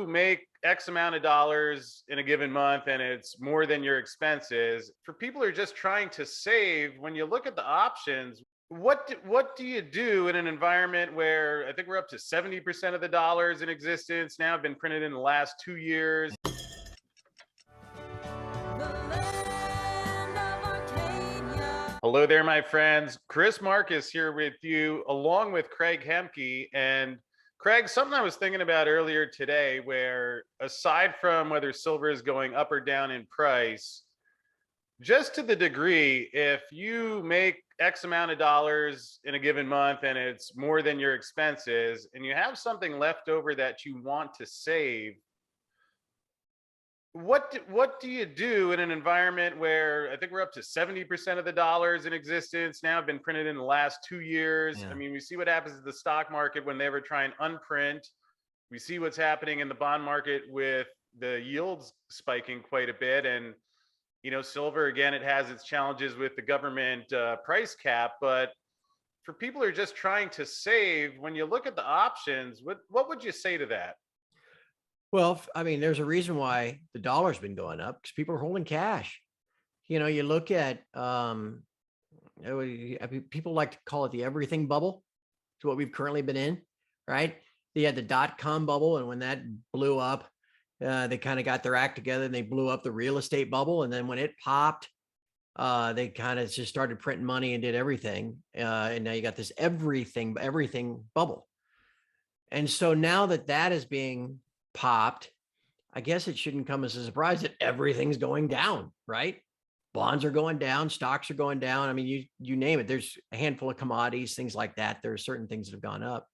you make X amount of dollars in a given month and it's more than your expenses, for people who are just trying to save, when you look at the options, what do you do in an environment where I think we're up to 70% of the dollars in existence now have been printed in the last 2 years? Hello there, my friends. Chris Marcus here with you, along with Craig Hemke. And Craig, something I was thinking about earlier today, where aside from whether silver is going up or down in price, just to the degree, if you make X amount of dollars in a given month and it's more than your expenses, and you have something left over that you want to save, what do you do in an environment where I think we're up to 70% of the dollars in existence now have been printed in the last 2 years? I Yeah. mean, we see what happens to the stock market when they ever try and unprint. We see what's happening in the bond market with the yields spiking quite a bit. And, silver, again, it has its challenges with the government price cap. But for people who are just trying to save, when you look at the options, what would you say to that? Well, I mean, there's a reason why the dollar's been going up because people are holding cash. You look at, people like to call it the everything bubble. It's what we've currently been in, right? They had the dot-com bubble, and when that blew up, they kind of got their act together and they blew up the real estate bubble. And then when it popped, they kind of just started printing money and did everything. And now you got this everything bubble. And so now that is being popped, I guess it shouldn't come as a surprise that everything's going down, right? Bonds are going down, stocks are going down. I mean, you name it. There's a handful of commodities, things like that. There are certain things that have gone up.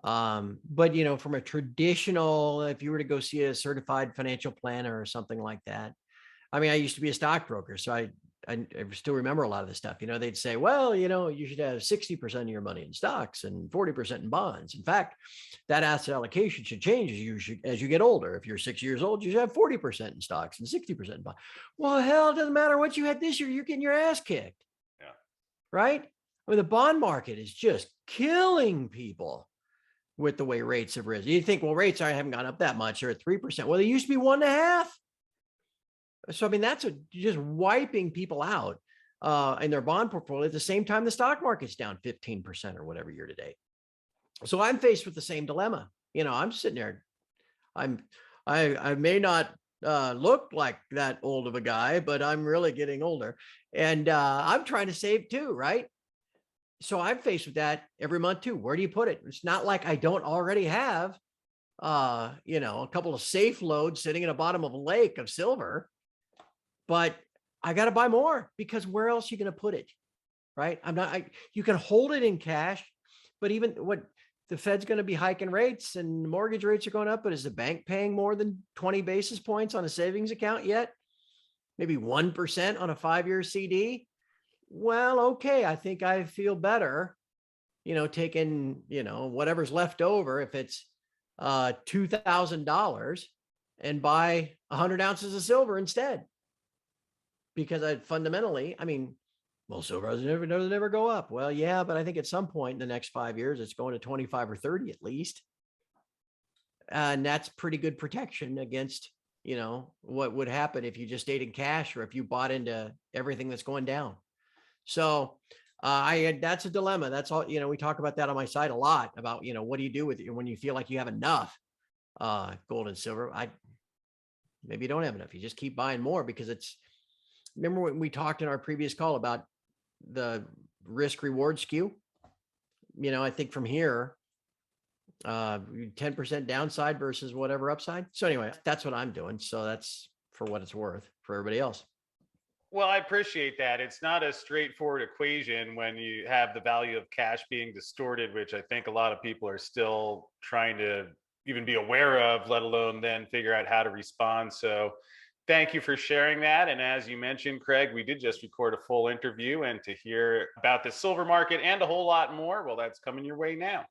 But from a traditional, if you were to go see a certified financial planner or something like that, I mean, I used to be a stockbroker, so I still remember a lot of this stuff. They'd say, well, you should have 60% of your money in stocks and 40% in bonds. In fact, that asset allocation should change as you get older. If you're 6 years old, you should have 40% in stocks and 60% in bonds. Well, hell, it doesn't matter what you had this year. You're getting your ass kicked. Yeah. Right? I mean, the bond market is just killing people with the way rates have risen. You think, well, rates haven't gone up that much. They're at 3%. Well, they used to be 1.5%. So, I mean, that's just wiping people out in their bond portfolio at the same time the stock market's down 15% or whatever year to date. So I'm faced with the same dilemma. I'm sitting there. I may not look like that old of a guy, but I'm really getting older. And I'm trying to save too, right? So I'm faced with that every month too. Where do you put it? It's not like I don't already have, a couple of safe loads sitting in the bottom of a lake of silver. But I got to buy more because where else are you going to put it? Right. You can hold it in cash, but even what the Fed's going to be hiking rates and mortgage rates are going up. But is the bank paying more than 20 basis points on a savings account yet? Maybe 1% on a 5-year CD. Well, okay. I think I feel better, taking, whatever's left over. If it's $2,000 and buy 100 ounces of silver instead. Because fundamentally, well, silver doesn't ever go up. Well, yeah, but I think at some point in the next 5 years, it's going to 25 or 30 at least. And that's pretty good protection against, what would happen if you just stayed in cash or if you bought into everything that's going down. So that's a dilemma. That's all, we talk about that on my site a lot about, what do you do with it when you feel like you have enough gold and silver? Maybe you don't have enough. You just keep buying more because remember when we talked in our previous call about the risk reward skew? I think from here, 10% downside versus whatever upside. So anyway, that's what I'm doing. So that's for what it's worth for everybody else. Well, I appreciate that. It's not a straightforward equation when you have the value of cash being distorted, which I think a lot of people are still trying to even be aware of, let alone then figure out how to respond. So thank you for sharing that. And as you mentioned, Craig, we did just record a full interview, and to hear about the silver market and a whole lot more, well, that's coming your way now.